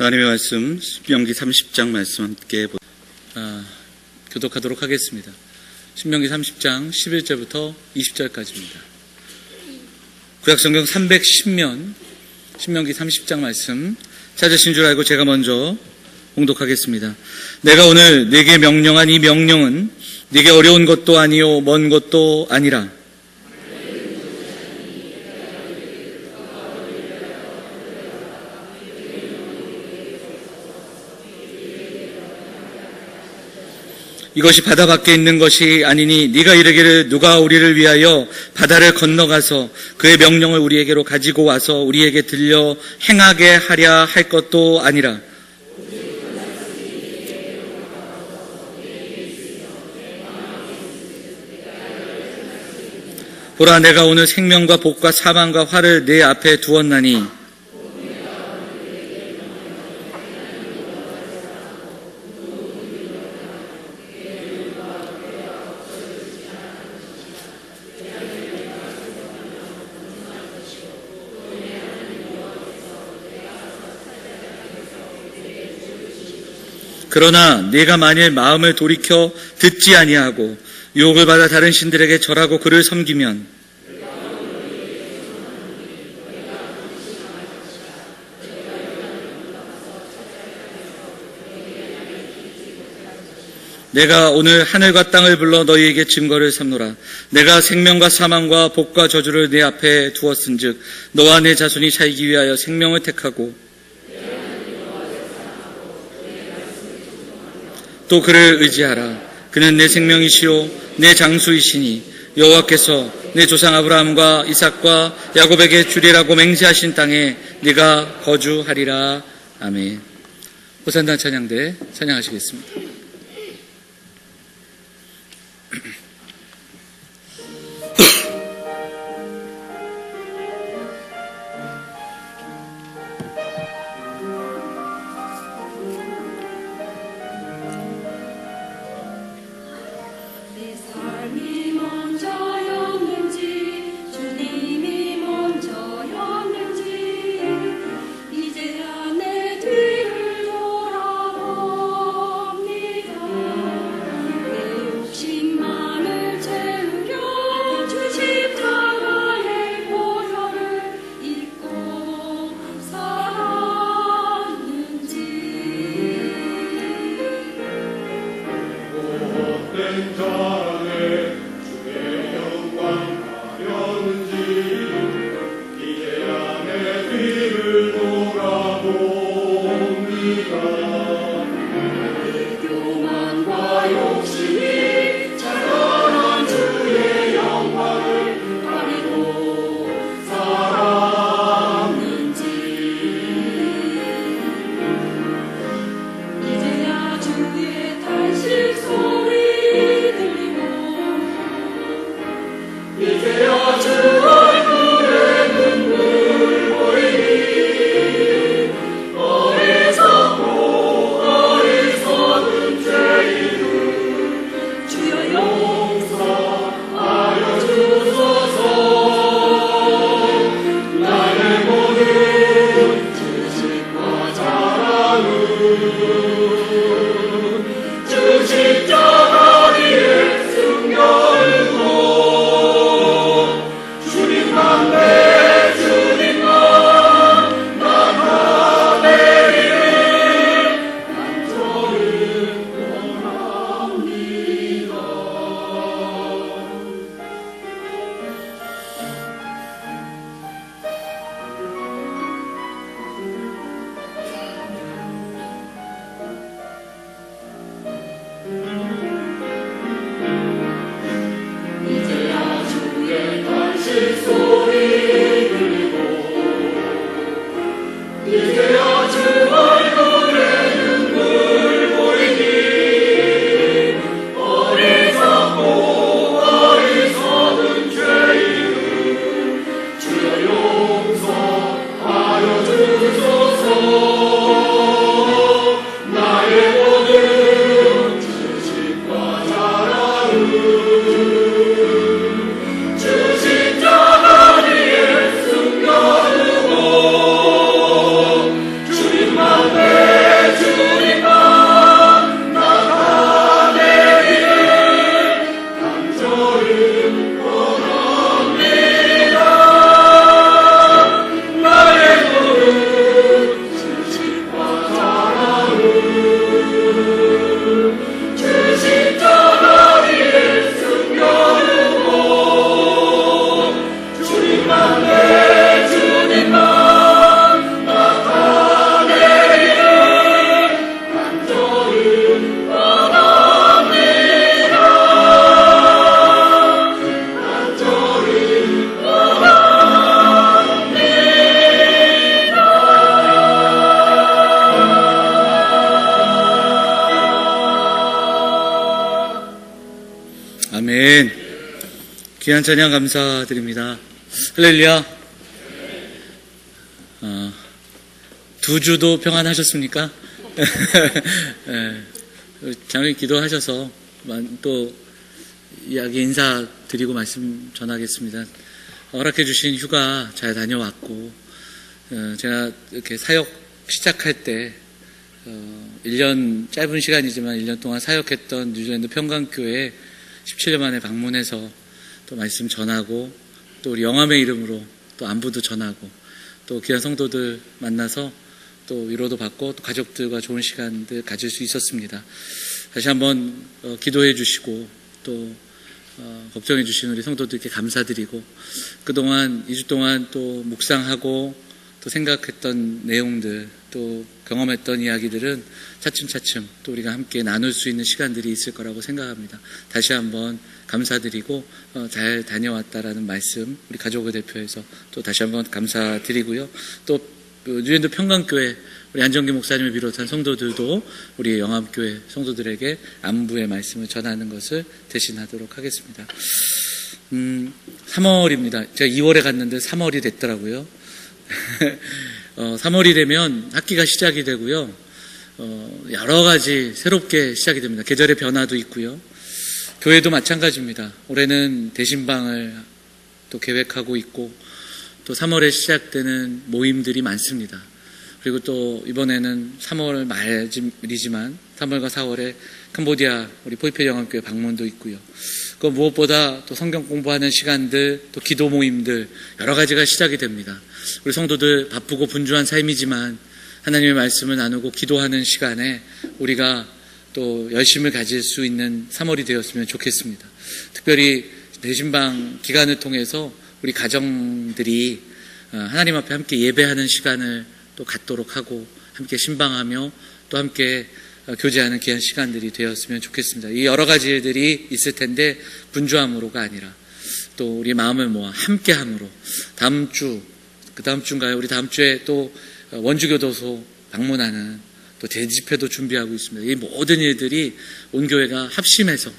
하나님의 말씀, 신명기 30장 말씀 함께 교독하도록 하겠습니다. 신명기 30장 11절부터 20절까지입니다. 구약성경 310면 신명기 30장 말씀 찾으신 줄 알고 제가 먼저 봉독하겠습니다. 내가 오늘 네게 명령한 이 명령은 네게 어려운 것도 아니요 먼 것도 아니라 이것이 바다 밖에 있는 것이 아니니 네가 이르기를 누가 우리를 위하여 바다를 건너가서 그의 명령을 우리에게로 가지고 와서 우리에게 들려 행하게 하랴 할 것도 아니라 보라 내가 오늘 생명과 복과 사망과 화를 네 앞에 두었나니 그러나 네가 만일 마음을 돌이켜 듣지 아니하고 유혹을 받아 다른 신들에게 절하고 그를 섬기면 내가 오늘 하늘과 땅을 불러 너희에게 증거를 삼노라. 내가 생명과 사망과 복과 저주를 네 앞에 두었은즉 너와 내 자손이 살기 위하여 생명을 택하고 또 그를 의지하라. 그는 내 생명이시요 내 장수이시니 여호와께서 내 조상 아브라함과 이삭과 야곱에게 주리라고 맹세하신 땅에 네가 거주하리라. 아멘. 호산나 찬양대 찬양하시겠습니다. 이제야 내 뒤를 돌아봅니다. 아멘. 귀한 찬양 감사드립니다. 할렐루야. 2주도 평안하셨습니까? 장로님 기도하셔서 또 이야기 인사드리고 말씀 전하겠습니다. 허락해 주신 휴가 잘 다녀왔고, 제가 이렇게 사역 시작할 때 1년, 짧은 시간이지만 1년 동안 사역했던 뉴질랜드 평강교회 17년 만에 방문해서 또 말씀 전하고, 또 우리 영암의 이름으로 또 안부도 전하고, 또 귀한 성도들 만나서 또 위로도 받고 또 가족들과 좋은 시간들 가질 수 있었습니다. 다시 한번 기도해 주시고 또 걱정해 주신 우리 성도들께 감사드리고, 그동안 2주 동안 또 묵상하고 또 생각했던 내용들, 또 경험했던 이야기들은 차츰차츰 또 우리가 함께 나눌 수 있는 시간들이 있을 거라고 생각합니다. 다시 한번 감사드리고 잘 다녀왔다라는 말씀 우리 가족을 대표해서 또 다시 한번 감사드리고요. 또 뉴질랜드 평강교회 우리 안정기 목사님을 비롯한 성도들도 우리 영암교회 성도들에게 안부의 말씀을 전하는 것을 대신하도록 하겠습니다. 3월입니다. 제가 2월에 갔는데 3월이 됐더라고요. 3월이 되면 학기가 시작이 되고요. 여러 가지 새롭게 시작이 됩니다. 계절의 변화도 있고요. 교회도 마찬가지입니다. 올해는 대신방을 또 계획하고 있고, 또 3월에 시작되는 모임들이 많습니다. 그리고 또 이번에는 3월 말이지만 3월과 4월에 캄보디아 우리 포이페 영암교회 방문도 있고요. 그 무엇보다 또 성경 공부하는 시간들, 또 기도 모임들 여러 가지가 시작이 됩니다. 우리 성도들 바쁘고 분주한 삶이지만 하나님의 말씀을 나누고 기도하는 시간에 우리가 또 열심을 가질 수 있는 3월이 되었으면 좋겠습니다. 특별히 대신방 기간을 통해서 우리 가정들이 하나님 앞에 함께 예배하는 시간을 또 갖도록 하고, 함께 신방하며 또 함께 교제하는 귀한 시간들이 되었으면 좋겠습니다. 이 여러 가지 일들이 있을 텐데 분주함으로가 아니라 또 우리 마음을 모아 함께함으로, 다음 주, 그 다음 주인가요? 우리 다음 주에 또 원주교도소 방문하는 또 대집회도 준비하고 있습니다. 이 모든 일들이 온 교회가 합심해서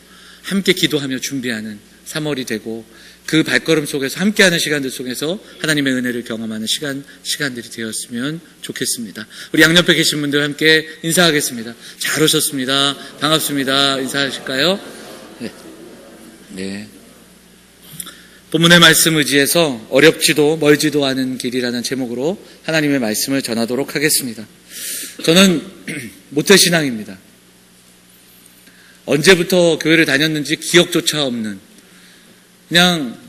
함께 기도하며 준비하는 3월이 되고, 그 발걸음 속에서 함께하는 시간들 속에서 하나님의 은혜를 경험하는 시간들이 되었으면 좋겠습니다. 우리 양옆에 계신 분들 함께 인사하겠습니다. 잘 오셨습니다. 반갑습니다. 인사하실까요? 네. 본문의 말씀 의지해서 어렵지도 멀지도 않은 길이라는 제목으로 하나님의 말씀을 전하도록 하겠습니다. 저는 모태신앙입니다. 언제부터 교회를 다녔는지 기억조차 없는, 그냥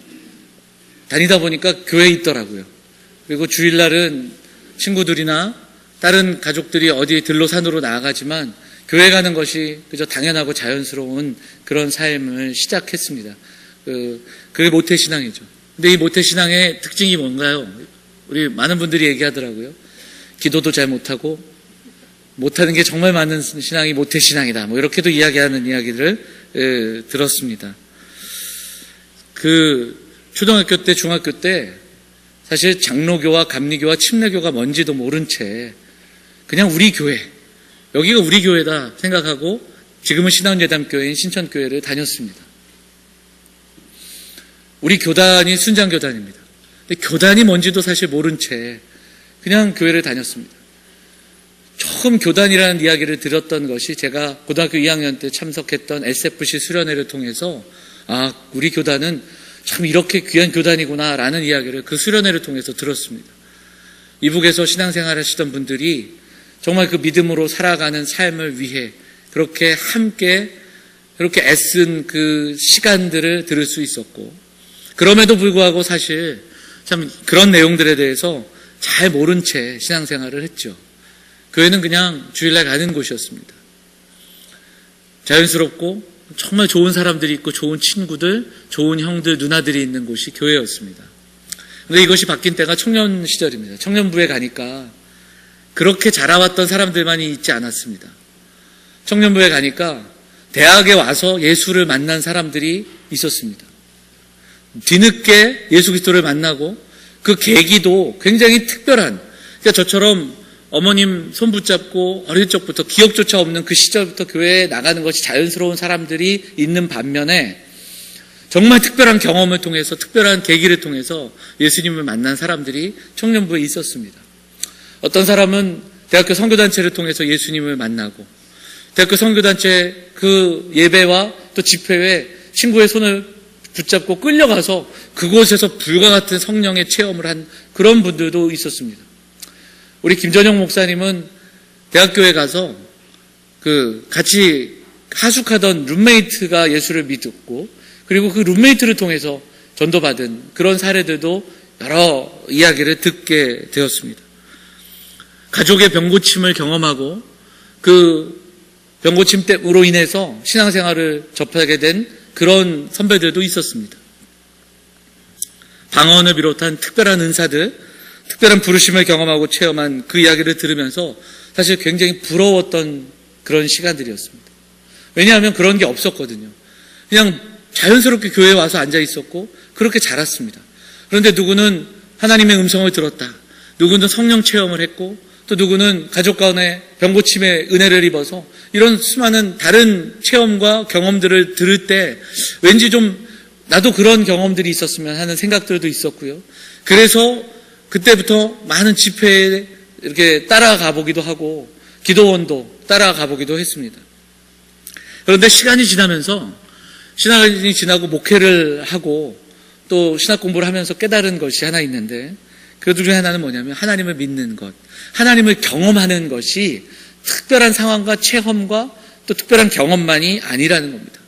다니다 보니까 교회에 있더라고요. 그리고 주일날은 친구들이나 다른 가족들이 어디 들로 산으로 나아가지만 교회 가는 것이 그저 당연하고 자연스러운 그런 삶을 시작했습니다. 그게 모태신앙이죠. 근데 이 모태신앙의 특징이 뭔가요? 우리 많은 분들이 얘기하더라고요. 기도도 잘 못하고 못하는 게 정말 많은 신앙이 모태신앙이다. 뭐 이렇게도 이야기하는 이야기들을 들었습니다. 초등학교 때, 중학교 때 사실 장로교와 감리교와 침례교가 뭔지도 모른 채 그냥 우리 교회, 여기가 우리 교회다 생각하고 지금은 신앙예담교회인 신천교회를 다녔습니다. 우리 교단이 순장교단입니다. 근데 교단이 뭔지도 사실 모른 채 그냥 교회를 다녔습니다. 처음 교단이라는 이야기를 들었던 것이 제가 고등학교 2학년 때 참석했던 SFC 수련회를 통해서 우리 교단은 참 이렇게 귀한 교단이구나 라는 이야기를 그 수련회를 통해서 들었습니다. 이북에서 신앙생활 하시던 분들이 정말 그 믿음으로 살아가는 삶을 위해 그렇게 함께 그렇게 애쓴 그 시간들을 들을 수 있었고, 그럼에도 불구하고 사실 참 그런 내용들에 대해서 잘 모른 채 신앙생활을 했죠. 교회는 그냥 주일날 가는 곳이었습니다. 자연스럽고 정말 좋은 사람들이 있고 좋은 친구들, 좋은 형들, 누나들이 있는 곳이 교회였습니다. 그런데 이것이 바뀐 때가 청년 시절입니다. 청년부에 가니까 그렇게 자라왔던 사람들만이 있지 않았습니다. 청년부에 가니까 대학에 와서 예수를 만난 사람들이 있었습니다. 뒤늦게 예수 그리스도를 만나고 그 계기도 굉장히 특별한, 그러니까 저처럼 어머님 손 붙잡고 어릴 적부터 기억조차 없는 그 시절부터 교회에 나가는 것이 자연스러운 사람들이 있는 반면에 정말 특별한 경험을 통해서, 특별한 계기를 통해서 예수님을 만난 사람들이 청년부에 있었습니다. 어떤 사람은 대학교 선교단체를 통해서 예수님을 만나고, 대학교 선교단체 그 예배와 또 집회에 친구의 손을 붙잡고 끌려가서 그곳에서 불과 같은 성령의 체험을 한 그런 분들도 있었습니다. 우리 김전영 목사님은 대학교에 가서 같이 하숙하던 룸메이트가 예수를 믿었고, 그리고 그 룸메이트를 통해서 전도받은 그런 사례들도 여러 이야기를 듣게 되었습니다. 가족의 병고침을 경험하고 그 병고침으로 인해서 신앙생활을 접하게 된 그런 선배들도 있었습니다. 방언을 비롯한 특별한 은사들, 특별한 부르심을 경험하고 체험한 그 이야기를 들으면서 사실 굉장히 부러웠던 그런 시간들이었습니다. 왜냐하면 그런 게 없었거든요. 그냥 자연스럽게 교회에 와서 앉아 있었고 그렇게 자랐습니다. 그런데 누구는 하나님의 음성을 들었다, 누구는 성령 체험을 했고, 또 누구는 가족 간의 병고침의 은혜를 입어서 이런 수많은 다른 체험과 경험들을 들을 때 왠지 좀 나도 그런 경험들이 있었으면 하는 생각들도 있었고요. 그래서 그때부터 많은 집회에 이렇게 따라가 보기도 하고 기도원도 따라가 보기도 했습니다. 그런데 시간이 지나고 목회를 하고 또 신학 공부를 하면서 깨달은 것이 하나 있는데, 그 중에 하나는 뭐냐면 하나님을 믿는 것, 하나님을 경험하는 것이 특별한 상황과 체험과 또 특별한 경험만이 아니라는 겁니다.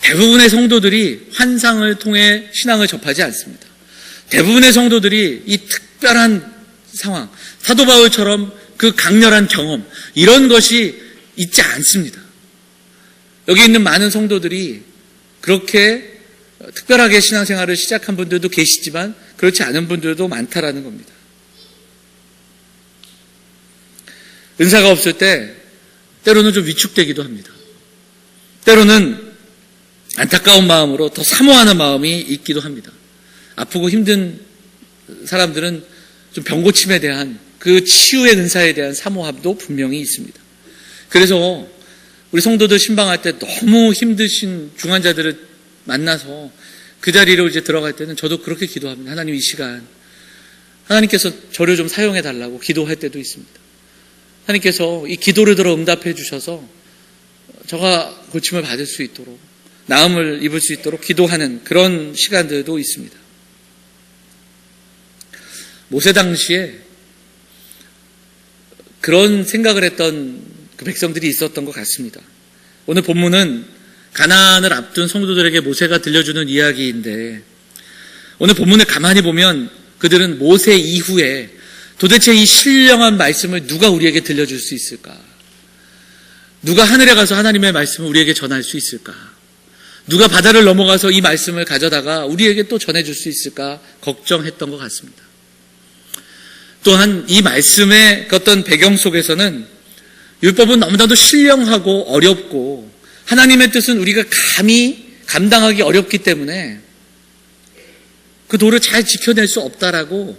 대부분의 성도들이 환상을 통해 신앙을 접하지 않습니다. 대부분의 성도들이 이 특별한 상황, 사도 바울처럼 그 강렬한 경험, 이런 것이 있지 않습니다. 여기 있는 많은 성도들이 그렇게 특별하게 신앙생활을 시작한 분들도 계시지만 그렇지 않은 분들도 많다라는 겁니다. 은사가 없을 때 때로는 좀 위축되기도 합니다. 때로는 안타까운 마음으로 더 사모하는 마음이 있기도 합니다. 아프고 힘든 사람들은 좀 병고침에 대한 그 치유의 은사에 대한 사모함도 분명히 있습니다. 그래서 우리 성도들 신방할 때 너무 힘드신 중환자들을 만나서 그 자리로 이제 들어갈 때는 저도 그렇게 기도합니다. 하나님, 이 시간 하나님께서 저를 좀 사용해 달라고 기도할 때도 있습니다. 하나님께서 이 기도를 들어 응답해 주셔서 저가 고침을 받을 수 있도록, 나음을 입을 수 있도록 기도하는 그런 시간들도 있습니다. 모세 당시에 그런 생각을 했던 그 백성들이 있었던 것 같습니다. 오늘 본문은 가나안을 앞둔 성도들에게 모세가 들려주는 이야기인데, 오늘 본문을 가만히 보면 그들은 모세 이후에 도대체 이 신령한 말씀을 누가 우리에게 들려줄 수 있을까? 누가 하늘에 가서 하나님의 말씀을 우리에게 전할 수 있을까? 누가 바다를 넘어가서 이 말씀을 가져다가 우리에게 또 전해줄 수 있을까? 걱정했던 것 같습니다. 또한 이 말씀의 어떤 배경 속에서는 율법은 너무나도 신령하고 어렵고 하나님의 뜻은 우리가 감히 감당하기 어렵기 때문에 그 도를 잘 지켜낼 수 없다라고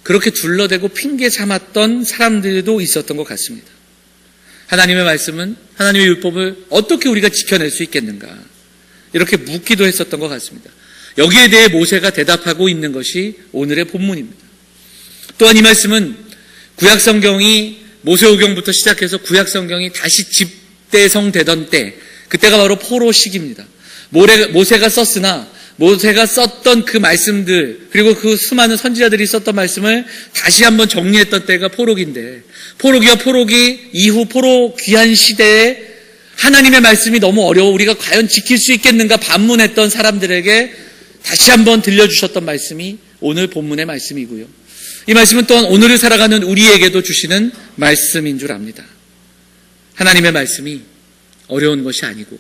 그렇게 둘러대고 핑계 삼았던 사람들도 있었던 것 같습니다. 하나님의 말씀은, 하나님의 율법을 어떻게 우리가 지켜낼 수 있겠는가, 이렇게 묻기도 했었던 것 같습니다. 여기에 대해 모세가 대답하고 있는 것이 오늘의 본문입니다. 또한 이 말씀은 구약성경이 모세오경부터 시작해서 구약성경이 다시 집대성되던 때, 그때가 바로 포로 시기입니다. 모세가 썼으나 모세가 썼던 그 말씀들, 그리고 그 수많은 선지자들이 썼던 말씀을 다시 한번 정리했던 때가 포로기인데, 포로기와 포로기 이후 포로 귀한 시대에 하나님의 말씀이 너무 어려워 우리가 과연 지킬 수 있겠는가 반문했던 사람들에게 다시 한번 들려주셨던 말씀이 오늘 본문의 말씀이고요. 이 말씀은 또한 오늘을 살아가는 우리에게도 주시는 말씀인 줄 압니다. 하나님의 말씀이 어려운 것이 아니고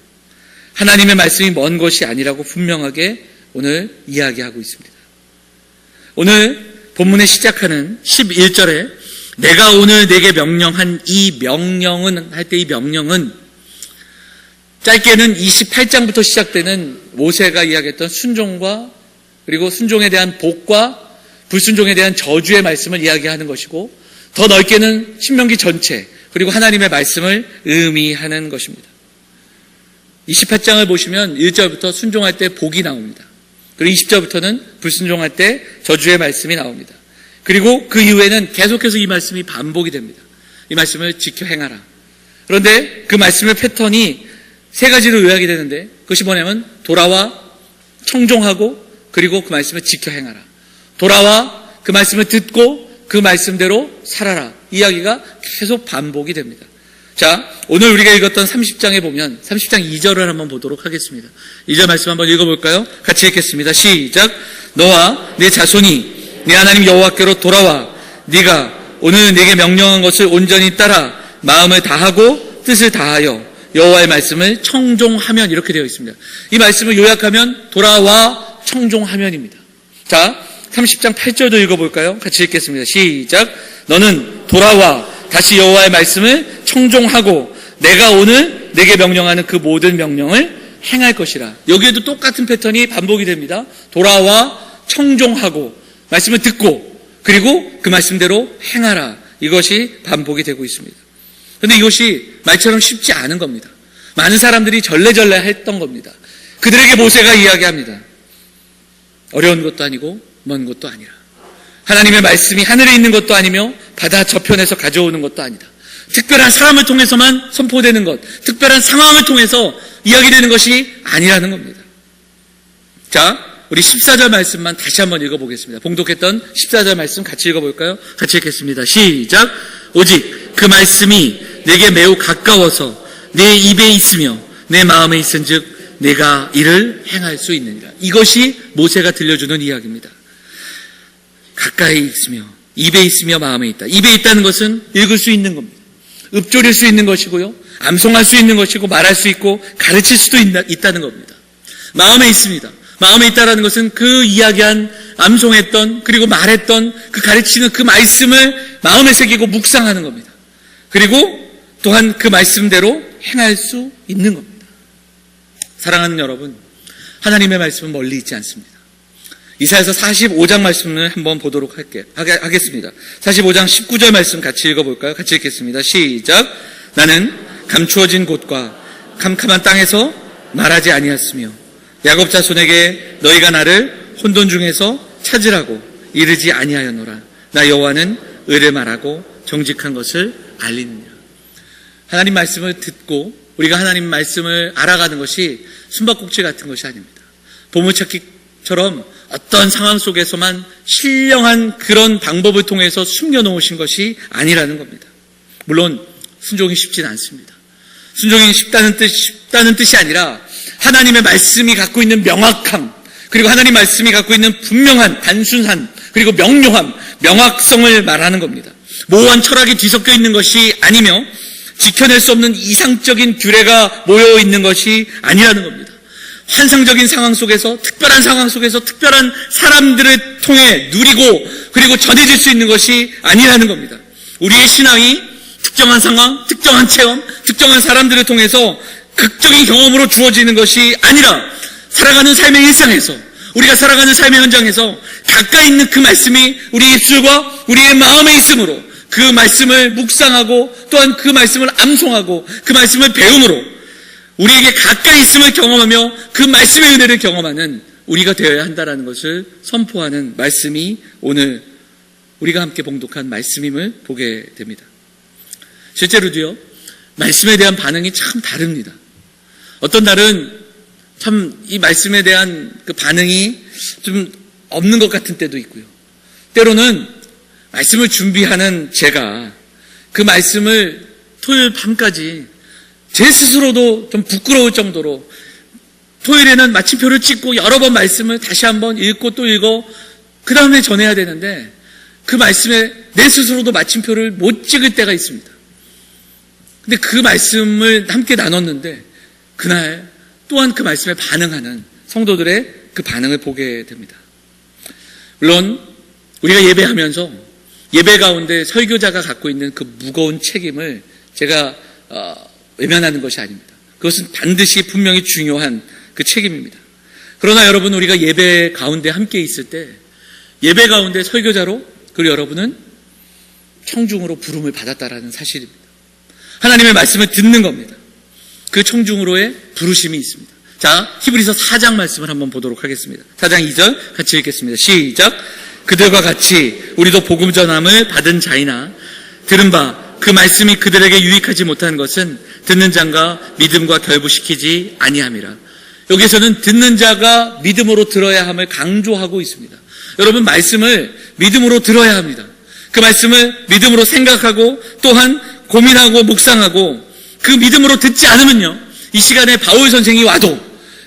하나님의 말씀이 먼 것이 아니라고 분명하게 오늘 이야기하고 있습니다. 오늘 본문에 시작하는 11절에 내가 오늘 내게 명령한 이 명령은 할 때 이 명령은 짧게는 28장부터 시작되는 모세가 이야기했던 순종과 그리고 순종에 대한 복과 불순종에 대한 저주의 말씀을 이야기하는 것이고, 더 넓게는 신명기 전체 그리고 하나님의 말씀을 의미하는 것입니다. 28장을 보시면 1절부터 순종할 때 복이 나옵니다. 그리고 20절부터는 불순종할 때 저주의 말씀이 나옵니다. 그리고 그 이후에는 계속해서 이 말씀이 반복이 됩니다. 이 말씀을 지켜 행하라. 그런데 그 말씀의 패턴이 세 가지로 요약이 되는데, 그것이 뭐냐면 돌아와 청종하고 그리고 그 말씀을 지켜 행하라. 돌아와 그 말씀을 듣고 그 말씀대로 살아라. 이야기가 계속 반복이 됩니다. 자, 오늘 우리가 읽었던 30장에 보면 30장 2절을 한번 보도록 하겠습니다. 2절 말씀 한번 읽어볼까요? 같이 읽겠습니다. 시작. 너와 내 자손이 네 하나님 여호와께로 돌아와 네가 오늘 네게 명령한 것을 온전히 따라 마음을 다하고 뜻을 다하여 여호와의 말씀을 청종하면, 이렇게 되어 있습니다. 이 말씀을 요약하면 돌아와 청종하면입니다. 자, 30장 8절도 읽어볼까요? 같이 읽겠습니다. 시작. 너는 돌아와 다시 여호와의 말씀을 청종하고 내가 오늘 내게 명령하는 그 모든 명령을 행할 것이라. 여기에도 똑같은 패턴이 반복이 됩니다. 돌아와 청종하고 말씀을 듣고 그리고 그 말씀대로 행하라. 이것이 반복이 되고 있습니다. 그런데 이것이 말처럼 쉽지 않은 겁니다. 많은 사람들이 절레절레 했던 겁니다. 그들에게 모세가 이야기합니다. 어려운 것도 아니고 먼 것도 아니라, 하나님의 말씀이 하늘에 있는 것도 아니며 바다 저편에서 가져오는 것도 아니다. 특별한 사람을 통해서만 선포되는 것, 특별한 상황을 통해서 이야기되는 것이 아니라는 겁니다. 자, 우리 14절 말씀만 다시 한번 읽어보겠습니다. 봉독했던 14절 말씀 같이 읽어볼까요? 같이 읽겠습니다. 시작. 오직 그 말씀이 내게 매우 가까워서 내 입에 있으며 내 마음에 있은즉 내가 이를 행할 수 있느니라. 이것이 모세가 들려주는 이야기입니다. 가까이 있으며 입에 있으며 마음에 있다. 입에 있다는 것은 읽을 수 있는 겁니다. 읊조릴 수 있는 것이고요, 암송할 수 있는 것이고, 말할 수 있고 가르칠 수도 있다는 겁니다. 마음에 있습니다. 마음에 있다라는 것은 그 이야기한, 암송했던, 그리고 말했던 그 가르치는 그 말씀을 마음에 새기고 묵상하는 겁니다. 그리고 또한 그 말씀대로 행할 수 있는 겁니다. 사랑하는 여러분, 하나님의 말씀은 멀리 있지 않습니다. 이사야서 45장 말씀을 한번 보도록 하겠습니다. 45장 19절 말씀 같이 읽어볼까요? 같이 읽겠습니다. 시작. 나는 감추어진 곳과 캄캄한 땅에서 말하지 아니하였으며 야곱 자손에게 너희가 나를 혼돈 중에서 찾으라고 이르지 아니하였노라. 나 여호와는 의를 말하고 정직한 것을 알리느니라. 하나님 말씀을 듣고 우리가 하나님 말씀을 알아가는 것이 숨바꼭질 같은 것이 아닙니다. 보물찾기처럼 어떤 상황 속에서만 신령한 그런 방법을 통해서 숨겨놓으신 것이 아니라는 겁니다. 물론 순종이 쉽지는 않습니다. 순종이 쉽다는 뜻이 아니라 하나님의 말씀이 갖고 있는 명확함, 그리고 하나님 말씀이 갖고 있는 분명한 단순함, 그리고 명료함, 명확성을 말하는 겁니다. 모호한 철학이 뒤섞여 있는 것이 아니며 지켜낼 수 없는 이상적인 규례가 모여 있는 것이 아니라는 겁니다. 환상적인 상황 속에서, 특별한 상황 속에서 특별한 사람들을 통해 누리고 그리고 전해질 수 있는 것이 아니라는 겁니다. 우리의 신앙이 특정한 상황, 특정한 체험, 특정한 사람들을 통해서 극적인 경험으로 주어지는 것이 아니라 살아가는 삶의 일상에서, 우리가 살아가는 삶의 현장에서 가까이 있는 그 말씀이 우리 입술과 우리의 마음에 있으므로 그 말씀을 묵상하고 또한 그 말씀을 암송하고 그 말씀을 배움으로 우리에게 가까이 있음을 경험하며 그 말씀의 은혜를 경험하는 우리가 되어야 한다는 것을 선포하는 말씀이 오늘 우리가 함께 봉독한 말씀임을 보게 됩니다. 실제로도요, 말씀에 대한 반응이 참 다릅니다. 어떤 날은 참 이 말씀에 대한 그 반응이 좀 없는 것 같은 때도 있고요. 때로는 말씀을 준비하는 제가 그 말씀을 토요일 밤까지 제 스스로도 좀 부끄러울 정도로 토요일에는 마침표를 찍고 여러 번 말씀을 다시 한번 읽고 또 읽어 그 다음에 전해야 되는데 그 말씀에 내 스스로도 마침표를 못 찍을 때가 있습니다. 근데 그 말씀을 함께 나눴는데 그날 또한 그 말씀에 반응하는 성도들의 그 반응을 보게 됩니다. 물론 우리가 예배하면서 예배 가운데 설교자가 갖고 있는 그 무거운 책임을 제가 외면하는 것이 아닙니다. 그것은 반드시 분명히 중요한 그 책임입니다. 그러나 여러분, 우리가 예배 가운데 함께 있을 때 예배 가운데 설교자로, 그리고 여러분은 청중으로 부름을 받았다라는 사실입니다. 하나님의 말씀을 듣는 겁니다. 그 청중으로의 부르심이 있습니다. 자, 히브리서 4장 말씀을 한번 보도록 하겠습니다. 4장 2절 같이 읽겠습니다. 시작. 그들과 같이 우리도 복음 전함을 받은 자이나 들은 바 그 말씀이 그들에게 유익하지 못한 것은 듣는 자가 믿음과 결부시키지 아니함이라. 여기서는 듣는 자가 믿음으로 들어야 함을 강조하고 있습니다. 여러분, 말씀을 믿음으로 들어야 합니다. 그 말씀을 믿음으로 생각하고 또한 고민하고 묵상하고 그 믿음으로 듣지 않으면요, 이 시간에 바울 선생이 와도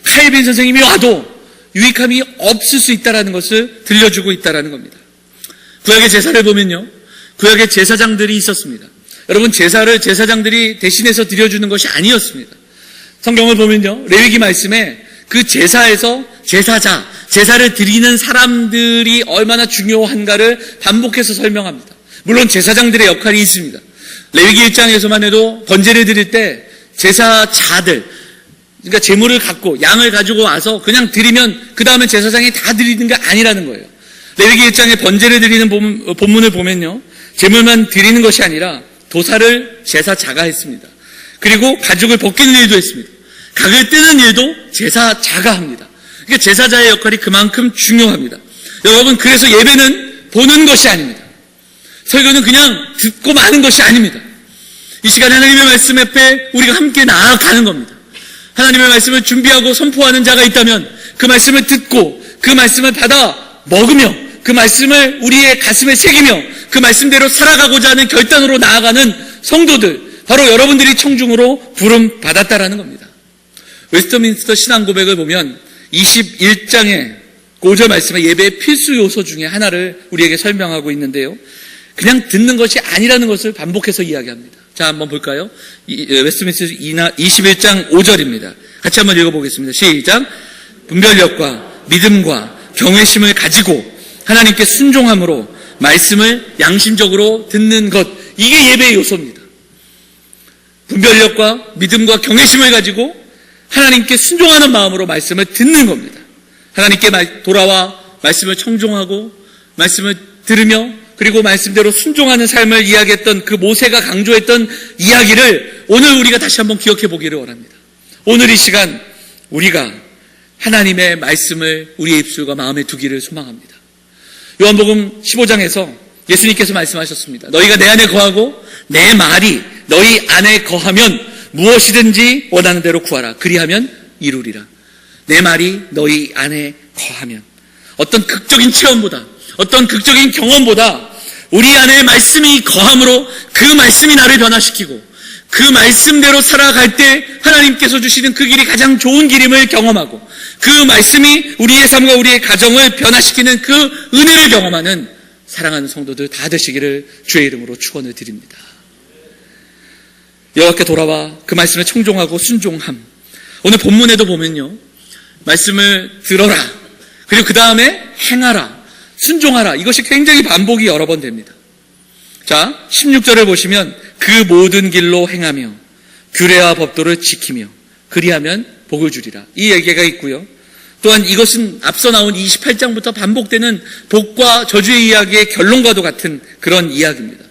칼빈 선생님이 와도 유익함이 없을 수 있다는 것을 들려주고 있다는 겁니다. 구약의 제사를 보면요, 구약의 제사장들이 있었습니다. 여러분, 제사를 제사장들이 대신해서 드려주는 것이 아니었습니다. 성경을 보면요, 레위기 말씀에 그 제사에서 제사자, 제사를 드리는 사람들이 얼마나 중요한가를 반복해서 설명합니다. 물론 제사장들의 역할이 있습니다. 레위기 1장에서만 해도 번제를 드릴 때 제사자들, 그러니까 제물을 갖고 양을 가지고 와서 그냥 드리면 그 다음에 제사장이 다 드리는 게 아니라는 거예요. 레위기 1장에 번제를 드리는 본문을 보면요, 제물만 드리는 것이 아니라 도사를 제사자가 했습니다. 그리고 가죽을 벗기는 일도 했습니다. 각을 뜨는 일도 제사자가 합니다. 그러니까 제사자의 역할이 그만큼 중요합니다. 여러분, 그래서 예배는 보는 것이 아닙니다. 설교는 그냥 듣고 마는 것이 아닙니다. 이 시간에 하나님의 말씀 앞에 우리가 함께 나아가는 겁니다. 하나님의 말씀을 준비하고 선포하는 자가 있다면 그 말씀을 듣고 그 말씀을 받아 먹으며 그 말씀을 우리의 가슴에 새기며 그 말씀대로 살아가고자 하는 결단으로 나아가는 성도들, 바로 여러분들이 청중으로 부름 받았다라는 겁니다. 웨스트민스터 신앙고백을 보면 21장의 5절 말씀에 예배의 필수 요소 중에 하나를 우리에게 설명하고 있는데요, 그냥 듣는 것이 아니라는 것을 반복해서 이야기합니다. 자, 한번 볼까요? 웨스트민스터 21장 5절입니다. 같이 한번 읽어보겠습니다. 시작. 분별력과 믿음과 경외심을 가지고 하나님께 순종함으로 말씀을 양심적으로 듣는 것, 이게 예배의 요소입니다. 분별력과 믿음과 경외심을 가지고 하나님께 순종하는 마음으로 말씀을 듣는 겁니다. 하나님께 돌아와 말씀을 청종하고 말씀을 들으며 그리고 말씀대로 순종하는 삶을 이야기했던 그 모세가 강조했던 이야기를 오늘 우리가 다시 한번 기억해 보기를 원합니다. 오늘 이 시간 우리가 하나님의 말씀을 우리의 입술과 마음에 두기를 소망합니다. 요한복음 15장에서 예수님께서 말씀하셨습니다. 너희가 내 안에 거하고 내 말이 너희 안에 거하면 무엇이든지 원하는 대로 구하라. 그리하면 이루리라. 내 말이 너희 안에 거하면, 어떤 극적인 체험보다, 어떤 극적인 경험보다 우리 안에 말씀이 거함으로 그 말씀이 나를 변화시키고 그 말씀대로 살아갈 때 하나님께서 주시는 그 길이 가장 좋은 길임을 경험하고 그 말씀이 우리의 삶과 우리의 가정을 변화시키는 그 은혜를 경험하는 사랑하는 성도들 다 되시기를 주의 이름으로 축원을 드립니다. 여호와께 돌아와 그 말씀에 청종하고 순종함. 오늘 본문에도 보면요, 말씀을 들어라, 그리고 그 다음에 행하라, 순종하라, 이것이 굉장히 반복이 여러 번 됩니다. 자, 16절을 보시면 그 모든 길로 행하며 규례와 법도를 지키며 그리하면 복을 주리라, 이 얘기가 있고요. 또한 이것은 앞서 나온 28장부터 반복되는 복과 저주의 이야기의 결론과도 같은 그런 이야기입니다.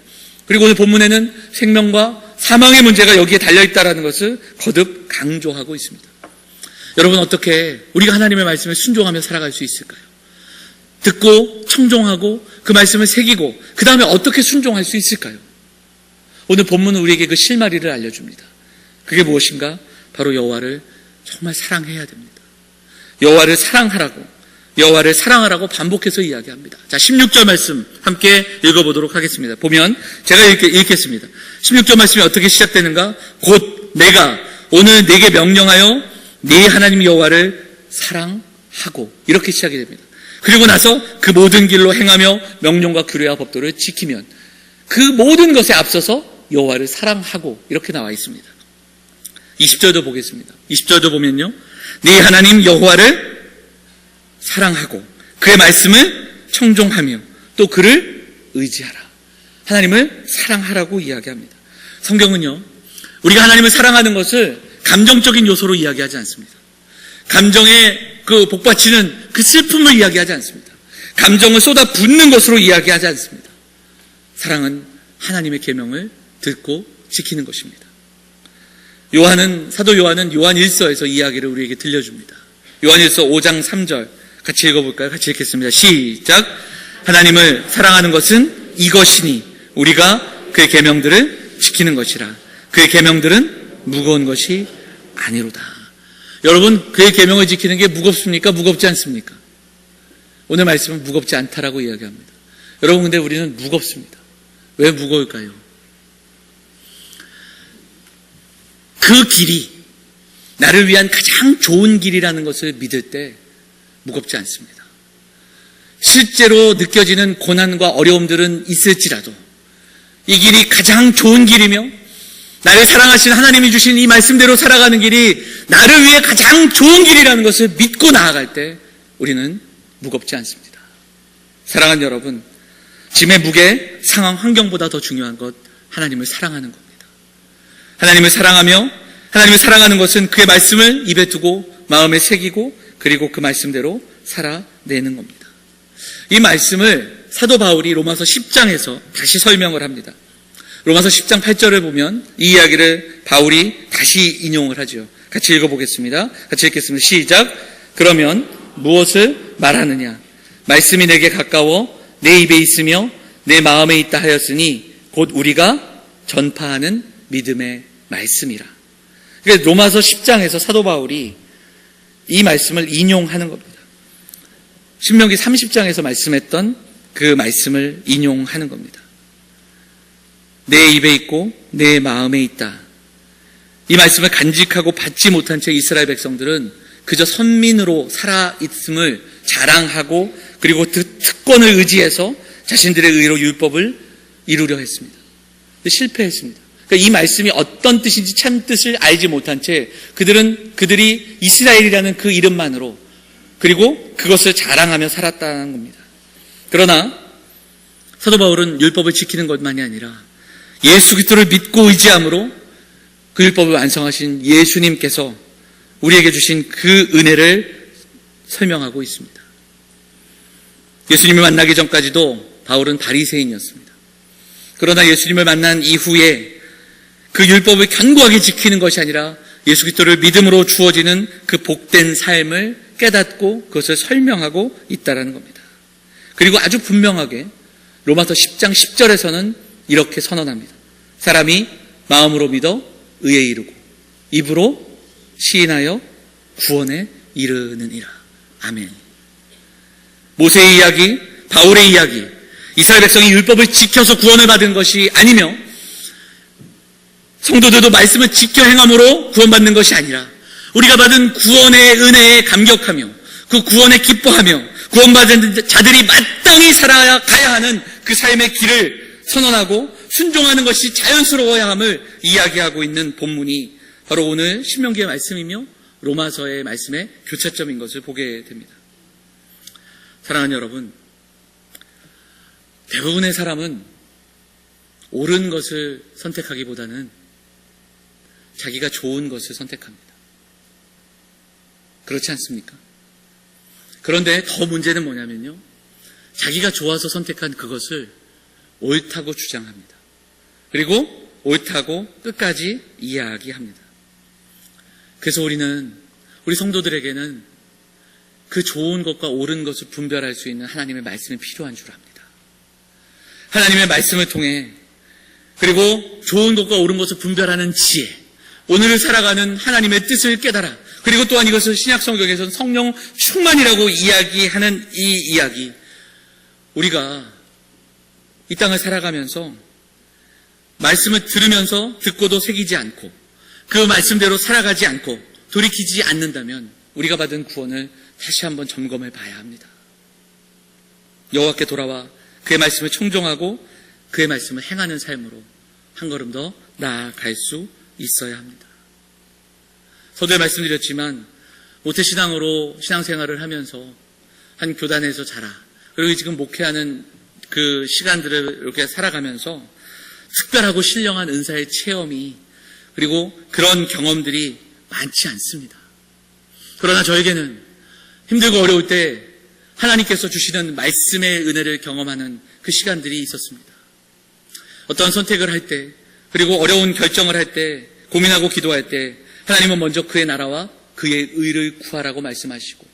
그리고 오늘 본문에는 생명과 사망의 문제가 여기에 달려있다는 것을 거듭 강조하고 있습니다. 여러분, 어떻게 우리가 하나님의 말씀을 순종하며 살아갈 수 있을까요? 듣고 청종하고 그 말씀을 새기고 그 다음에 어떻게 순종할 수 있을까요? 오늘 본문은 우리에게 그 실마리를 알려줍니다. 그게 무엇인가? 바로 여호와를 정말 사랑해야 됩니다. 여호와를 사랑하라고, 여호와를 사랑하라고 반복해서 이야기합니다. 자, 16절 말씀 함께 읽어보도록 하겠습니다. 보면 제가 읽겠습니다. 16절 말씀이 어떻게 시작되는가? 곧 내가 오늘 네게 명령하여 네 하나님 여호와를 사랑하고, 이렇게 시작이 됩니다. 그리고 나서 그 모든 길로 행하며 명령과 규례와 법도를 지키면, 그 모든 것에 앞서서 여호와를 사랑하고, 이렇게 나와 있습니다. 20절도 보겠습니다. 20절도 보면요, 네 하나님 여호와를 사랑하고 그의 말씀을 청종하며 또 그를 의지하라. 하나님을 사랑하라고 이야기합니다. 성경은요, 우리가 하나님을 사랑하는 것을 감정적인 요소로 이야기하지 않습니다. 감정에 그 복받치는 그 슬픔을 이야기하지 않습니다. 감정을 쏟아 붓는 것으로 이야기하지 않습니다. 사랑은 하나님의 계명을 듣고 지키는 것입니다. 사도 요한은 요한 1서에서 이야기를 우리에게 들려줍니다. 요한 1서 5장 3절 같이 읽어볼까요? 같이 읽겠습니다. 시작. 하나님을 사랑하는 것은 이것이니 우리가 그의 계명들을 지키는 것이라. 그의 계명들은 무거운 것이 아니로다. 여러분, 그의 계명을 지키는 게 무겁습니까? 무겁지 않습니까? 오늘 말씀은 무겁지 않다라고 이야기합니다. 여러분, 근데 우리는 무겁습니다. 왜 무거울까요? 그 길이 나를 위한 가장 좋은 길이라는 것을 믿을 때 무겁지 않습니다. 실제로 느껴지는 고난과 어려움들은 있을지라도 이 길이 가장 좋은 길이며 나를 사랑하신 하나님이 주신 이 말씀대로 살아가는 길이 나를 위해 가장 좋은 길이라는 것을 믿고 나아갈 때 우리는 무겁지 않습니다. 사랑하는 여러분, 짐의 무게, 상황, 환경보다 더 중요한 것, 하나님을 사랑하는 겁니다. 하나님을 사랑하며 하나님을 사랑하는 것은 그의 말씀을 입에 두고 마음에 새기고 그리고 그 말씀대로 살아내는 겁니다. 이 말씀을 사도 바울이 로마서 10장에서 다시 설명을 합니다. 로마서 10장 8절을 보면 이 이야기를 바울이 다시 인용을 하죠. 같이 읽어보겠습니다. 같이 읽겠습니다. 시작. 그러면 무엇을 말하느냐? 말씀이 내게 가까워 내 입에 있으며 내 마음에 있다 하였으니 곧 우리가 전파하는 믿음의 말씀이라. 그러니까 로마서 10장에서 사도 바울이 이 말씀을 인용하는 겁니다. 신명기 30장에서 말씀했던 그 말씀을 인용하는 겁니다. 내 입에 있고 내 마음에 있다. 이 말씀을 간직하고 받지 못한 채 이스라엘 백성들은 그저 선민으로 살아있음을 자랑하고 그리고 그 특권을 의지해서 자신들의 의로 율법을 이루려 했습니다. 근데 실패했습니다. 그러니까 이 말씀이 어떤 뜻인지 참 뜻을 알지 못한 채 그들이 이스라엘이라는 그 이름만으로 그리고 그것을 자랑하며 살았다는 겁니다. 그러나 사도 바울은 율법을 지키는 것만이 아니라 예수 그리스도를 믿고 의지함으로 그 율법을 완성하신 예수님께서 우리에게 주신 그 은혜를 설명하고 있습니다. 예수님을 만나기 전까지도 바울은 바리새인이었습니다. 그러나 예수님을 만난 이후에 그 율법을 견고하게 지키는 것이 아니라 예수 그리스도를 믿음으로 주어지는 그 복된 삶을 깨닫고 그것을 설명하고 있다는 겁니다. 그리고 아주 분명하게 로마서 10장 10절에서는 이렇게 선언합니다. 사람이 마음으로 믿어 의에 이르고 입으로 시인하여 구원에 이르느니라. 아멘. 모세의 이야기, 바울의 이야기, 이스라엘 백성이 율법을 지켜서 구원을 받은 것이 아니며 성도들도 말씀을 지켜 행함으로 구원받는 것이 아니라 우리가 받은 구원의 은혜에 감격하며 그 구원에 기뻐하며 구원받은 자들이 마땅히 살아가야 하는 그 삶의 길을 선언하고 순종하는 것이 자연스러워야 함을 이야기하고 있는 본문이 바로 오늘 신명기의 말씀이며 로마서의 말씀의 교차점인 것을 보게 됩니다. 사랑하는 여러분, 대부분의 사람은 옳은 것을 선택하기보다는 자기가 좋은 것을 선택합니다. 그렇지 않습니까? 그런데 더 문제는 뭐냐면요, 자기가 좋아서 선택한 그것을 옳다고 주장합니다. 그리고 옳다고 끝까지 이야기합니다. 그래서 우리 성도들에게는 그 좋은 것과 옳은 것을 분별할 수 있는 하나님의 말씀이 필요한 줄 압니다. 하나님의 말씀을 통해 그리고 좋은 것과 옳은 것을 분별하는 지혜, 오늘을 살아가는 하나님의 뜻을 깨달아, 그리고 또한 이것을 신약 성경에서는 성령 충만이라고 이야기하는 이 이야기, 우리가 이 땅을 살아가면서 말씀을 들으면서 듣고도 새기지 않고 그 말씀대로 살아가지 않고 돌이키지 않는다면 우리가 받은 구원을 다시 한번 점검해 봐야 합니다. 여호와께 돌아와 그의 말씀을 청종하고 그의 말씀을 행하는 삶으로 한 걸음 더 나아갈 수 있어야 합니다. 서두에 말씀드렸지만 모태신앙으로 신앙생활을 하면서 한 교단에서 자라, 그리고 지금 목회하는 그 시간들을 이렇게 살아가면서 특별하고 신령한 은사의 체험이 그리고 그런 경험들이 많지 않습니다. 그러나 저에게는 힘들고 어려울 때 하나님께서 주시는 말씀의 은혜를 경험하는 그 시간들이 있었습니다. 어떤 선택을 할 때, 그리고 어려운 결정을 할 때, 고민하고 기도할 때 하나님은 먼저 그의 나라와 그의 의를 구하라고 말씀하시고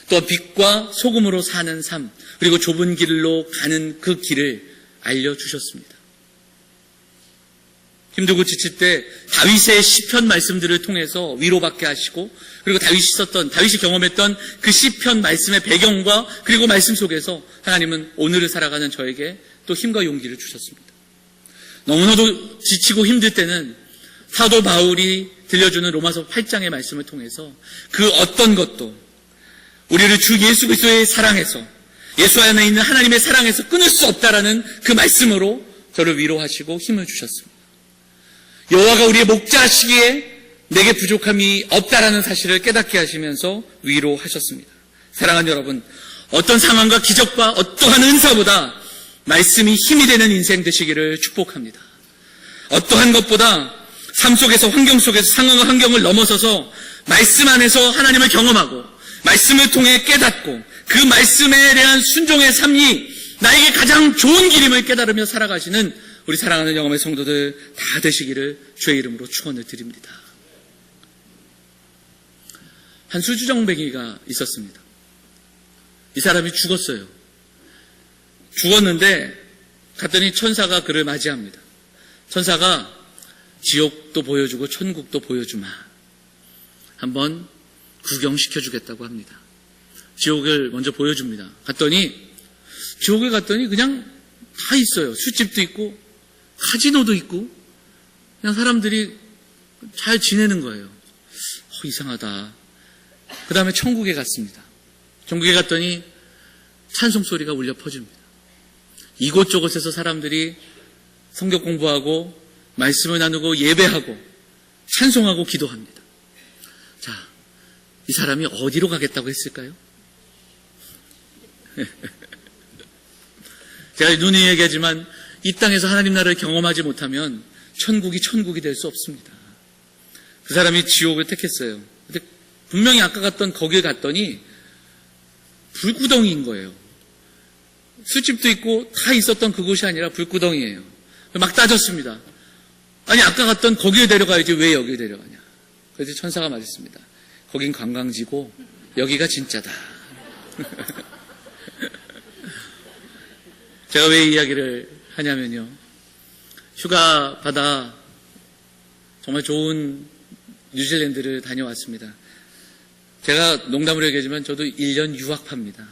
또 빛과 소금으로 사는 삶 그리고 좁은 길로 가는 그 길을 알려주셨습니다. 힘들고 지칠 때 다윗의 시편 말씀들을 통해서 위로받게 하시고 그리고 다윗이 경험했던 그 시편 말씀의 배경과 그리고 말씀 속에서 하나님은 오늘을 살아가는 저에게 또 힘과 용기를 주셨습니다. 너무나도 지치고 힘들 때는 사도 바울이 들려주는 로마서 8장의 말씀을 통해서 그 어떤 것도 우리를 주 예수 그리스도의 사랑에서 예수 안에 있는 하나님의 사랑에서 끊을 수 없다라는 그 말씀으로 저를 위로하시고 힘을 주셨습니다. 여호와가 우리의 목자시기에 내게 부족함이 없다라는 사실을 깨닫게 하시면서 위로하셨습니다. 사랑하는 여러분, 어떤 상황과 기적과 어떠한 은사보다 말씀이 힘이 되는 인생 되시기를 축복합니다. 어떠한 것보다 삶 속에서 환경 속에서 상황과 환경을 넘어서서 말씀 안에서 하나님을 경험하고 말씀을 통해 깨닫고 그 말씀에 대한 순종의 삶이 나에게 가장 좋은 길임을 깨달으며 살아가시는 우리 사랑하는 영험의 성도들 다 되시기를 주의 이름으로 축원을 드립니다. 한 수주정뱅이가 있었습니다. 이 사람이 죽었어요. 죽었는데 갔더니 천사가 그를 맞이합니다. 천사가 지옥도 보여주고 천국도 보여주마. 한번 구경시켜주겠다고 합니다. 지옥을 먼저 보여줍니다. 지옥에 갔더니 그냥 다 있어요. 술집도 있고 카지노도 있고 그냥 사람들이 잘 지내는 거예요. 이상하다. 그 다음에 천국에 갔습니다. 천국에 갔더니 찬송 소리가 울려 퍼집니다. 이곳저곳에서 사람들이 성경 공부하고 말씀을 나누고 예배하고 찬송하고 기도합니다. 자, 이 사람이 어디로 가겠다고 했을까요? 제가 누누이 얘기하지만 이 땅에서 하나님 나라를 경험하지 못하면 천국이 될 수 없습니다. 그 사람이 지옥을 택했어요. 근데 분명히 아까 갔던 거기에 갔더니 불구덩이인 거예요. 술집도 있고 다 있었던 그곳이 아니라 불구덩이에요. 막 따졌습니다. 아니 아까 갔던 거기에 데려가야지 왜 여기에 데려가냐. 그래서 천사가 말했습니다. 거긴 관광지고 여기가 진짜다. 제가 왜 이 이야기를 하냐면요. 휴가 받아 정말 좋은 뉴질랜드를 다녀왔습니다. 제가 농담으로 얘기하지만 저도 1년 유학파입니다.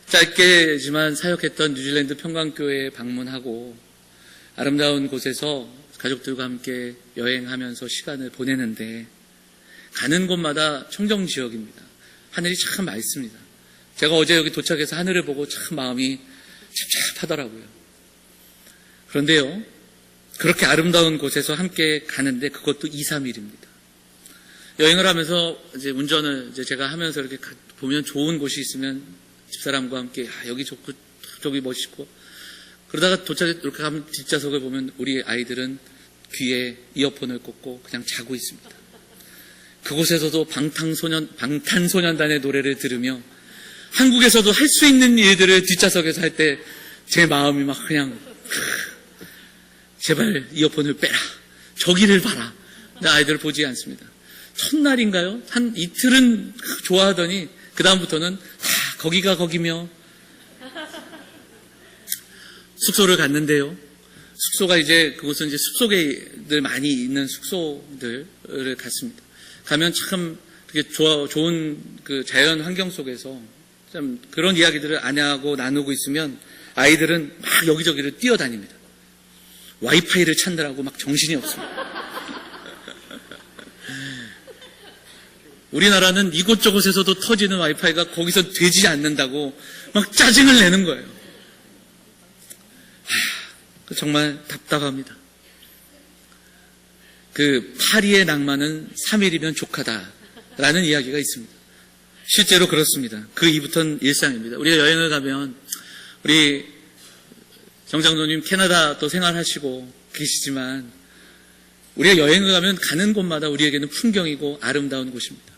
짧게지만 사역했던 뉴질랜드 평강교회에 방문하고 아름다운 곳에서 가족들과 함께 여행하면서 시간을 보내는데 가는 곳마다 청정지역입니다. 하늘이 참 맑습니다. 제가 어제 여기 도착해서 하늘을 보고 참 마음이 찹찹하더라고요. 그런데요, 그렇게 아름다운 곳에서 함께 가는데 그것도 2, 3일입니다. 여행을 하면서 이제 운전을 제가 하면서 이렇게 보면 좋은 곳이 있으면 집사람과 함께 여기 좋고 저기 멋있고 그러다가 도착해 이렇게 가면 뒷좌석을 보면 우리 아이들은 귀에 이어폰을 꽂고 그냥 자고 있습니다. 그곳에서도 방탄소년단의 노래를 들으며 한국에서도 할 수 있는 일들을 뒷좌석에서 할 때 제 마음이 막 그냥 제발 이어폰을 빼라. 저기를 봐라. 근데 아이들을 보지 않습니다. 첫날인가요? 한 이틀은 좋아하더니 그 다음부터는 다 거기가 거기며 숙소를 갔는데요. 숙소가 이제 그곳은 이제 숲속에들 많이 있는 숙소들을 갔습니다. 가면 참 되게 좋은 그 자연 환경 속에서 참 그런 이야기들을 아내하고 나누고 있으면 아이들은 막 여기저기를 뛰어다닙니다. 와이파이를 찾느라고 막 정신이 없습니다. 우리나라는 이곳저곳에서도 터지는 와이파이가 거기서 되지 않는다고 막 짜증을 내는 거예요. 정말 답답합니다. 그 파리의 낭만은 3일이면 족하다라는 이야기가 있습니다. 실제로 그렇습니다. 그 이후부터는 일상입니다. 우리가 여행을 가면 우리 정장로님 캐나다 또 생활하시고 계시지만 우리가 여행을 가면 가는 곳마다 우리에게는 풍경이고 아름다운 곳입니다.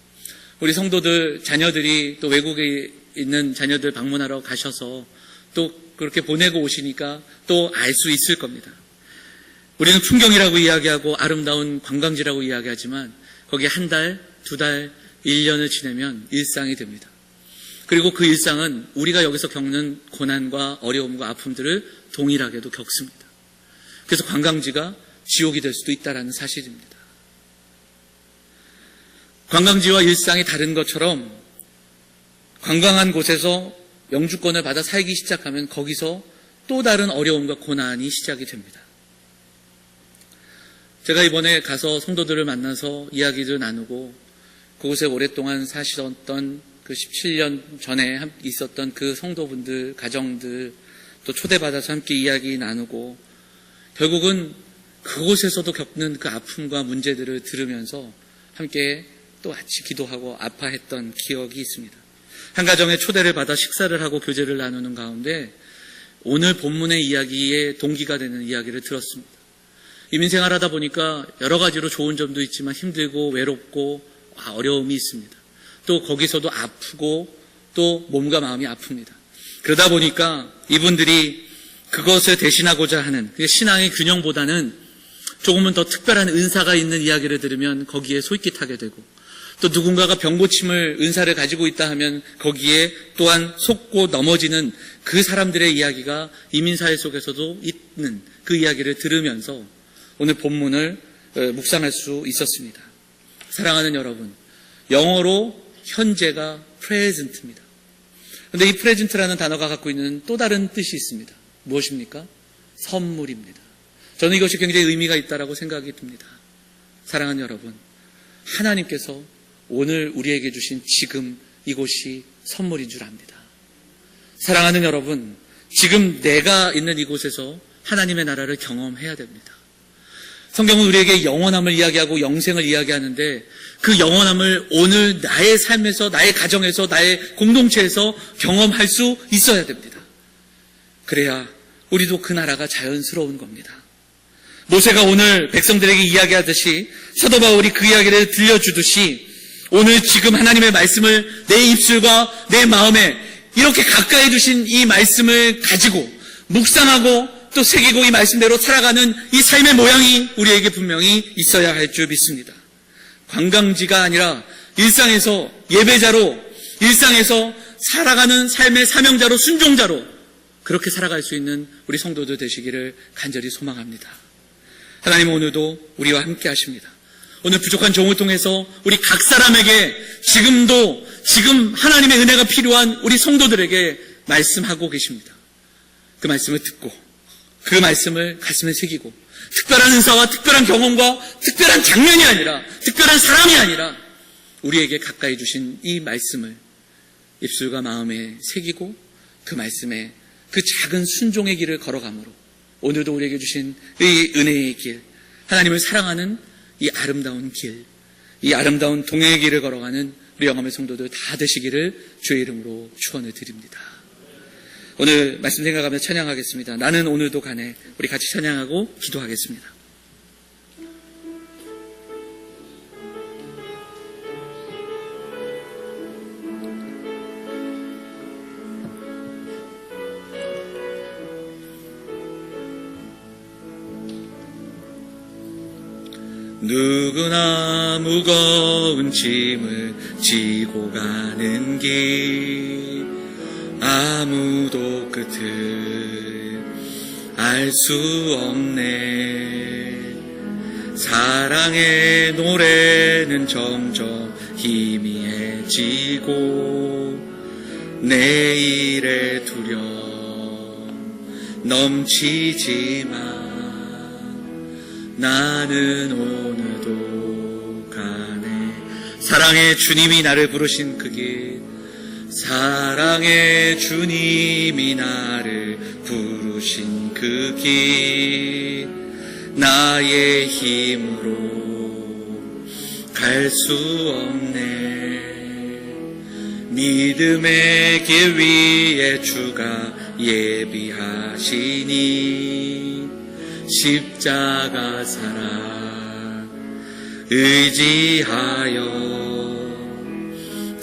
우리 성도들 자녀들이 또 외국에 있는 자녀들 방문하러 가셔서 또 그렇게 보내고 오시니까 또 알 수 있을 겁니다. 우리는 풍경이라고 이야기하고 아름다운 관광지라고 이야기하지만 거기에 한 달, 두 달, 1년을 지내면 일상이 됩니다. 그리고 그 일상은 우리가 여기서 겪는 고난과 어려움과 아픔들을 동일하게도 겪습니다. 그래서 관광지가 지옥이 될 수도 있다는 사실입니다. 관광지와 일상이 다른 것처럼 관광한 곳에서 영주권을 받아 살기 시작하면 거기서 또 다른 어려움과 고난이 시작이 됩니다. 제가 이번에 가서 성도들을 만나서 이야기를 나누고 그곳에 오랫동안 사시던 그 17년 전에 있었던 그 성도분들, 가정들 또 초대받아서 함께 이야기 나누고 결국은 그곳에서도 겪는 그 아픔과 문제들을 들으면서 함께 또 같이 기도하고 아파했던 기억이 있습니다. 한 가정에 초대를 받아 식사를 하고 교제를 나누는 가운데 오늘 본문의 이야기의 동기가 되는 이야기를 들었습니다. 이민생활하다 보니까 여러 가지로 좋은 점도 있지만 힘들고 외롭고 어려움이 있습니다. 또 거기서도 아프고 또 몸과 마음이 아픕니다. 그러다 보니까 이분들이 그것을 대신하고자 하는 신앙의 균형보다는 조금은 더 특별한 은사가 있는 이야기를 들으면 거기에 솔깃하게 되고 또 누군가가 병고침을 은사를 가지고 있다 하면 거기에 또한 속고 넘어지는 그 사람들의 이야기가 이민사회 속에서도 있는 그 이야기를 들으면서 오늘 본문을 묵상할 수 있었습니다. 사랑하는 여러분, 영어로 현재가 present입니다. 그런데 이 present라는 단어가 갖고 있는 또 다른 뜻이 있습니다. 무엇입니까? 선물입니다. 저는 이것이 굉장히 의미가 있다고 생각이 듭니다. 사랑하는 여러분, 하나님께서 오늘 우리에게 주신 지금 이곳이 선물인 줄 압니다. 사랑하는 여러분, 지금 내가 있는 이곳에서 하나님의 나라를 경험해야 됩니다. 성경은 우리에게 영원함을 이야기하고 영생을 이야기하는데 그 영원함을 오늘 나의 삶에서, 나의 가정에서, 나의 공동체에서 경험할 수 있어야 됩니다. 그래야 우리도 그 나라가 자연스러운 겁니다. 모세가 오늘 백성들에게 이야기하듯이 사도 바울이 그 이야기를 들려주듯이 오늘 지금 하나님의 말씀을 내 입술과 내 마음에 이렇게 가까이 두신 이 말씀을 가지고 묵상하고 또 새기고 이 말씀대로 살아가는 이 삶의 모양이 우리에게 분명히 있어야 할 줄 믿습니다. 관광지가 아니라 일상에서 예배자로, 일상에서 살아가는 삶의 사명자로, 순종자로 그렇게 살아갈 수 있는 우리 성도들 되시기를 간절히 소망합니다. 하나님은 오늘도 우리와 함께 하십니다. 오늘 부족한 종을 통해서 우리 각 사람에게 지금 하나님의 은혜가 필요한 우리 성도들에게 말씀하고 계십니다. 그 말씀을 듣고 그 말씀을 가슴에 새기고 특별한 은사와 특별한 경험과 특별한 장면이 아니라 특별한 사람이 아니라 우리에게 가까이 주신 이 말씀을 입술과 마음에 새기고 그 말씀에 그 작은 순종의 길을 걸어가므로 오늘도 우리에게 주신 이 은혜의 길, 하나님을 사랑하는 이 아름다운 길, 이 아름다운 동행의 길을 걸어가는 우리 영암의 성도들 다 되시기를 주의 이름으로 축원을 드립니다. 오늘 말씀 생각하며 찬양하겠습니다. 나는 오늘도 가네. 우리 같이 찬양하고 기도하겠습니다. 누구나 무거운 짐을 지고 가는 길 아무도 끝을 알 수 없네. 사랑의 노래는 점점 희미해지고 내일의 두려움 넘치지만 나는 오늘도 가네. 사랑의 주님이 나를 부르신 그 길, 사랑의 주님이 나를 부르신 그 길, 나의 힘으로 갈 수 없네. 믿음의 길 위에 주가 예비하시니 십자가 사랑 의지하여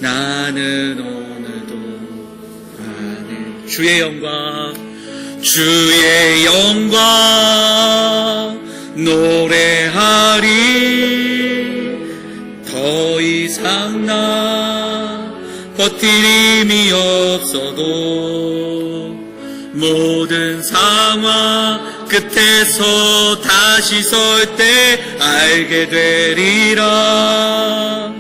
나는 오늘도 가네. 주의 영광 노래하리. 더 이상 나 버틸 힘이 없어도 모든 상황 끝에서 다시 설 때 알게 되리라.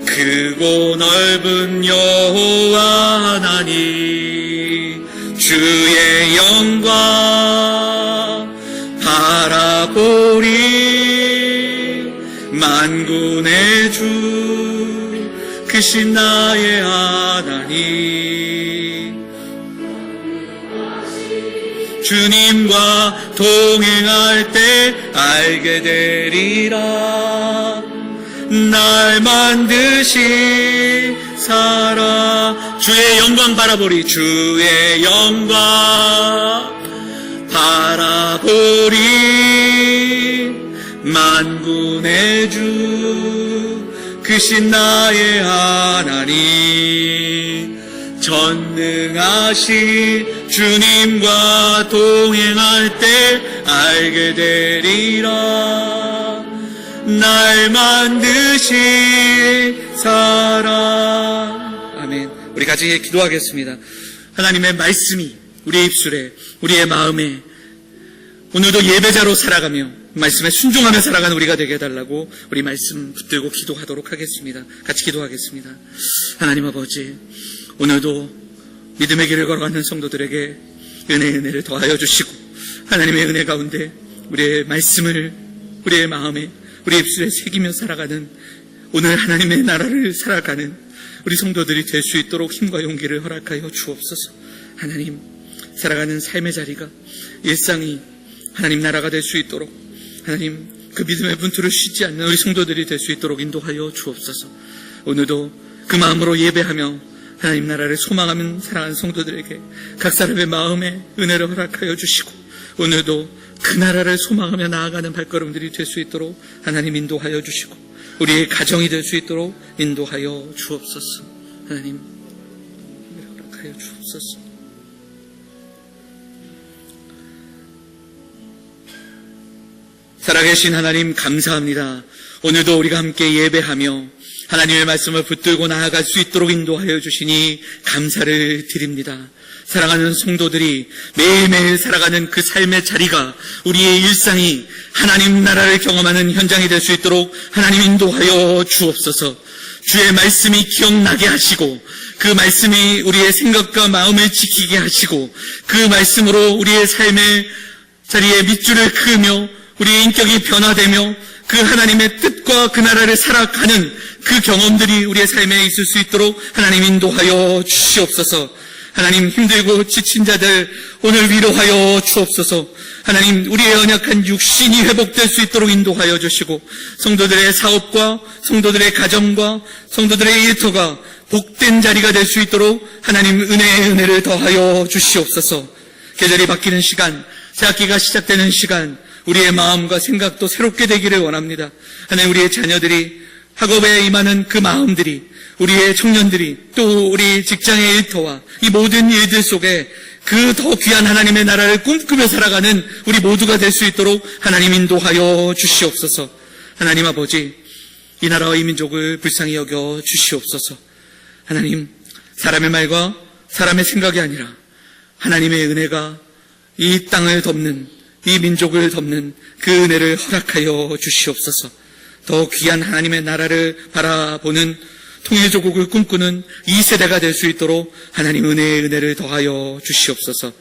크고 넓은 여호와 하나님 주의 영광 바라보리. 만군의 주 크신 나의 하나님 주님과 동행할 때 알게 되리라. 날 만드신 사랑 주의 영광 바라보리. 주의 영광 바라보리. 만군의 주 크신 나의 하나님 전능하신 주님과 동행할 때 알게 되리라. 날 만드신 사랑. 아멘. 우리 같이 기도하겠습니다. 하나님의 말씀이 우리의 입술에, 우리의 마음에 오늘도 예배자로 살아가며 말씀에 순종하며 살아가는 우리가 되게 해달라고 우리 말씀 붙들고 기도하도록 하겠습니다. 같이 기도하겠습니다. 하나님 아버지, 오늘도 믿음의 길을 걸어가는 성도들에게 은혜를 더하여 주시고 하나님의 은혜 가운데 우리의 말씀을 우리의 마음에 우리 입술에 새기며 살아가는 오늘 하나님의 나라를 살아가는 우리 성도들이 될 수 있도록 힘과 용기를 허락하여 주옵소서. 하나님, 살아가는 삶의 자리가 일상이 하나님 나라가 될 수 있도록 하나님 그 믿음의 분투를 쉬지 않는 우리 성도들이 될 수 있도록 인도하여 주옵소서. 오늘도 그 마음으로 예배하며 하나님 나라를 소망하며 살아가는 성도들에게 각 사람의 마음에 은혜를 허락하여 주시고 오늘도 그 나라를 소망하며 나아가는 발걸음들이 될 수 있도록 하나님 인도하여 주시고 우리의 가정이 될 수 있도록 인도하여 주옵소서. 하나님 허락하여 주옵소서. 살아계신 하나님 감사합니다. 오늘도 우리가 함께 예배하며 하나님의 말씀을 붙들고 나아갈 수 있도록 인도하여 주시니 감사를 드립니다. 사랑하는 성도들이 매일매일 살아가는 그 삶의 자리가 우리의 일상이 하나님 나라를 경험하는 현장이 될 수 있도록 하나님 인도하여 주옵소서. 주의 말씀이 기억나게 하시고 그 말씀이 우리의 생각과 마음을 지키게 하시고 그 말씀으로 우리의 삶의 자리에 밑줄을 그으며 우리의 인격이 변화되며 그 하나님의 뜻과 그 나라를 살아가는 그 경험들이 우리의 삶에 있을 수 있도록 하나님 인도하여 주시옵소서. 하나님 힘들고 지친 자들 오늘 위로하여 주옵소서. 하나님 우리의 연약한 육신이 회복될 수 있도록 인도하여 주시고 성도들의 사업과 성도들의 가정과 성도들의 일터가 복된 자리가 될 수 있도록 하나님 은혜의 은혜를 더하여 주시옵소서. 계절이 바뀌는 시간, 새학기가 시작되는 시간 우리의 마음과 생각도 새롭게 되기를 원합니다. 하나님 우리의 자녀들이 학업에 임하는 그 마음들이 우리의 청년들이 또 우리 직장의 일터와 이 모든 일들 속에 그 더 귀한 하나님의 나라를 꿈꾸며 살아가는 우리 모두가 될 수 있도록 하나님 인도하여 주시옵소서. 하나님 아버지, 이 나라와 이 민족을 불쌍히 여겨 주시옵소서. 하나님, 사람의 말과 사람의 생각이 아니라 하나님의 은혜가 이 땅을 덮는, 이 민족을 덮는 그 은혜를 허락하여 주시옵소서. 더 귀한 하나님의 나라를 바라보는 통일조국을 꿈꾸는 이 세대가 될 수 있도록 하나님 은혜의 은혜를 더하여 주시옵소서.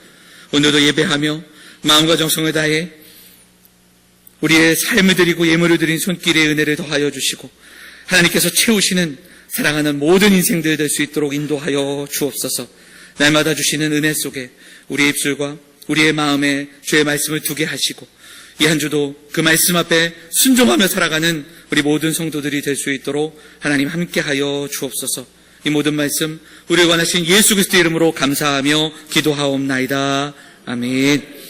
오늘도 예배하며 마음과 정성을 다해 우리의 삶을 드리고 예물을 드린 손길의 은혜를 더하여 주시고 하나님께서 채우시는 사랑하는 모든 인생들 될 수 있도록 인도하여 주옵소서. 날마다 주시는 은혜 속에 우리의 입술과 우리의 마음에 주의 말씀을 두게 하시고 이 한 주도 그 말씀 앞에 순종하며 살아가는 우리 모든 성도들이 될 수 있도록 하나님 함께하여 주옵소서. 이 모든 말씀 우리를 원하신 예수 그리스도의 이름으로 감사하며 기도하옵나이다. 아멘.